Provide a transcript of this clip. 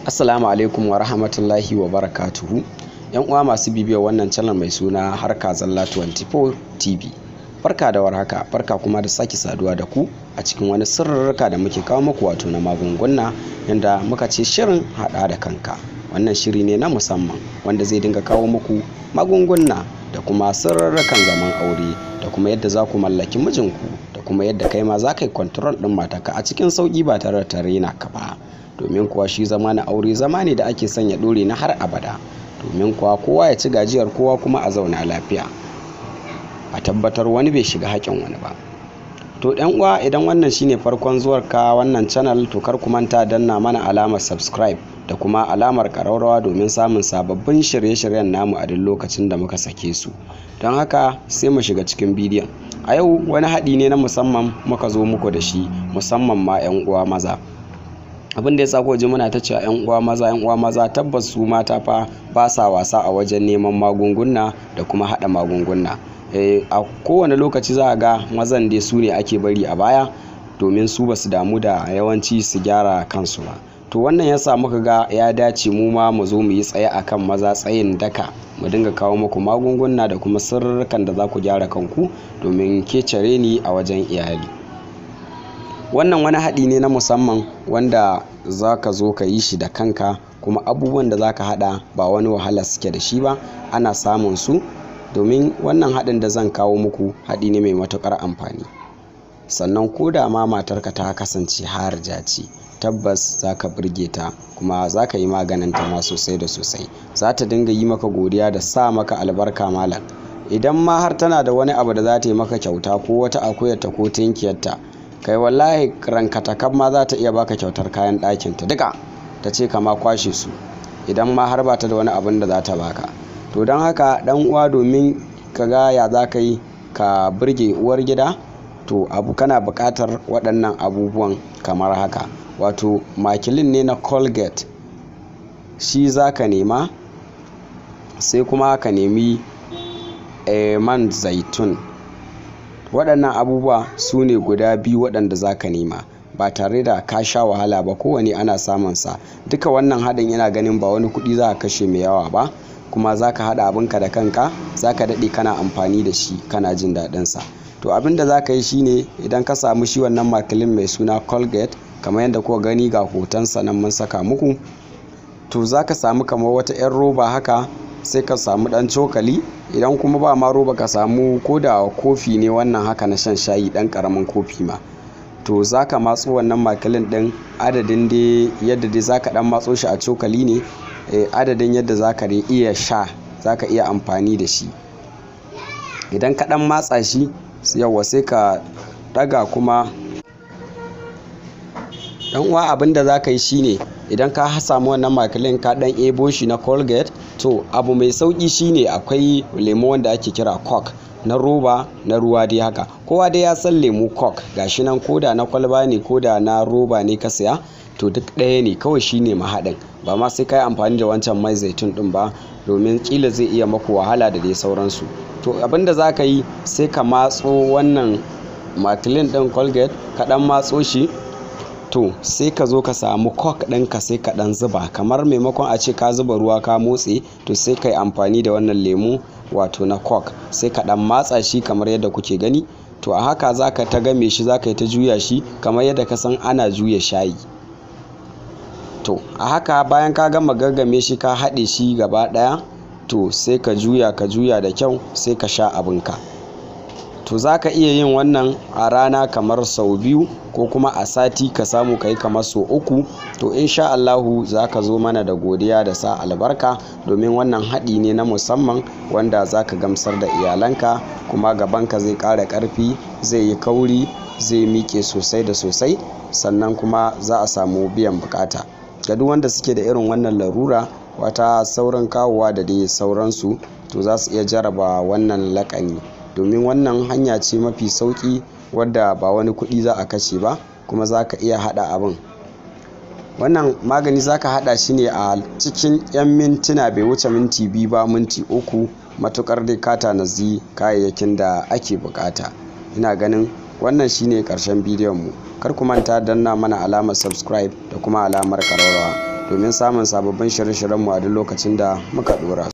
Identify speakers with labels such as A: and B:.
A: Assalamu alaikum wa rahmatullahi wa barakatuhu. Yan uwa masu bibiyar wannan channel mai suna Harka Zalla 24 TV. Barka da warhaka, barka kuma da sake saduwa da ku a cikin wani sirrika da muke kawo muku wato na magunguna, yanda muka ce shirin hada da kanka. Wannan shiri ne na musamman wanda zai dinga kawo muku magunguna da kuma sirrikan zaman aure da kuma yadda za ku mallaki mijinku da kuma yadda kai ma za ka yi control din matarka a cikin sauki ba tare da tare na ka ba. Domin kuwa shi zama na aure zama ne da ake sanya dore na har abada, domin kuwa kowa ya ci gajiyar kowa kuma a zauna lafiya, a tabbatar wani bai shiga haƙin wani ba. To ɗan uwa, idan wannan shine farkon zuwar ka wannan channel, to kar ku manta danna mana alamar subscribe da kuma alamar ƙararrawa domin samun sababbin shirye-shiryen namu a duk lokacin da muka sake su. Don haka sai mu shiga cikin bidiyon. A yau wani haɗi ne na musamman muka zo muku da shi, musamman ma 'yan uwa maza. Abin da ya sa ko ji muna ta cewa 'yan uwa maza tabbas su mata fa ba sa wasa a wajen neman magunguna da kuma haɗa magunguna. A kowane lokaci za a ga mazan dai su ne ake bari a baya, domin su ba su damu da yawanci su gyara kansu ba. To wannan ya sa muka ga ya dace mu ma mu zo mu yi tsaye akan maza tsayin daka, mu dinga kawo muku magunguna da kuma sirrikan da za ku gyara kanku domin kecere ni a wajen iyali. Wannan wani haɗi ne na musamman wanda za ka zo ka yi shi da kanka, kuma abubuwan da za ka haɗa ba wani wahala suke da shi ba, ana samun su. Domin wannan haɗin da zan kawo muku haɗi ne mai matuƙar amfani. Sannan ko da ma matarka ta kasance harja ce, tabbas za ka burge ta kuma za ka yi maganinta ma sosai da sosai. Za ta dinga yi maka godiya da sa maka albarka malam. Idan ma har tana da wani abu da za ta yi maka kyauta, ko wata akuyarta ko tinkiyarta, kai wallahi rankatakaf ma za ta iya baka kyautar kayan ɗakinta duka, ta ce ka ma kwashe su idan ma har ba ta da wani abin da za ta baka. To don haka ɗan uwa, domin ka ga ya za ka yi ka burge uwar gida, to kana buƙatar waɗannan abubuwan kamar haka. Wato makilin ne na Colgate, shi za ka nema, sai kuma ka nemi man zaitun. Waɗannan abubuwa su ne guda biyu waɗanda za ka nema ba tare da ka sha wahala ba, kowane ana samun sa. Duka wannan haɗin ina ganin ba wani kuɗi za ka kashe mai yawa ba, kuma za ka haɗa abinka da kanka, za ka daɗe kana amfani da shi kana jin daɗinsa. To abin da za ka yi shine, idan ka samu shi wannan makilin mai suna Colgate, kamar yadda kuka gani ga hotonsa nan mun saka muku, to za ka samu kamar wata 'yan roba haka, sai ka samu ɗan cokali. Idan kuma ba ma roba, ka samu ko da kofi ne wannan haka na shan shayi, ɗan ƙaramin kofi ma. To za ka matso wannan makilin ɗin adadin dai yadda dai za ka ɗan matso shi a cokali ne, adadin yadda za ka iya sha, za ka iya amfani da shi. Idan ka ɗan matsa shi yawa, sai ka ɗaga kuma. Ɗan uwa, abin da za ka yi shine, idan ka samu wannan makilin ka ɗan ebo shi na Colgate, to abu mai sauƙi shine akwai lemo wanda ake kira Coke na roba, na ruwa dai haka. Kowa dai ya san lemo Coke, gashi nan, koda na kwalba ne koda na roba ne ka saya, to duk ɗaya ne, kawai shine mahaɗin. Ba ma sai ka yi amfani da wancan mai zaitun ɗin ba, domin ƙila zai iya maku wahala da dai sauransu. To abin da za ka yi, sai ka matso wannan makilin ɗin Colgate, ka ɗan matso shi. To sai ka zo ka samu Coke ɗinka, sai ka ɗan zuba, kamar maimakon a ce ka zuba ruwa ka motse, to sai ka yi amfani da wannan lemu wato na Coke, sai ka ɗan matsa shi kamar yadda kuke gani. To a haka za ka ta game shi, za ka yi ta juya shi kamar yadda ka san ana juya shayi. To a haka, bayan ka gama gaggame shi ka haɗe shi gaba ɗaya, to sai ka juya da kyau, sai ka sha abinka. To za ka iya yin wannan a rana kamar sau 2, ko kuma a sati ka samu ka yi kamar sau 3. To insha Allahu za ka zo mana da godiya da sa albarka, domin wannan haɗi ne na musamman wanda za ka gamsar da iyalanka, kuma gabanka zai ƙara ƙarfi, zai yi kauri, zai miƙe sosai da sosai, sannan kuma za a samu biyan bukata. Ga duk wanda suke da irin wannan larura, wata saurin kawowa da dai sauransu, to za su iya jaraba wannan laƙani, domin wannan hanya ce mafi sauƙi wadda ba wani kuɗi za a kashe ba, kuma za ka iya haɗa abin. Wannan magani za ka haɗa shi ne a cikin 'yan mintuna, bai wuce minti 2 ba, minti 3, matuƙar dai ka tanazi kayayyakin da ake buƙata. Ina ganin wannan shine ƙarshen bidiyon mu. Kar ku manta danna mana alamar subscribe da kuma alamar ƙararrawa, domin samun sababbin shirye-shiryenmu a duk lokacin da muka dora.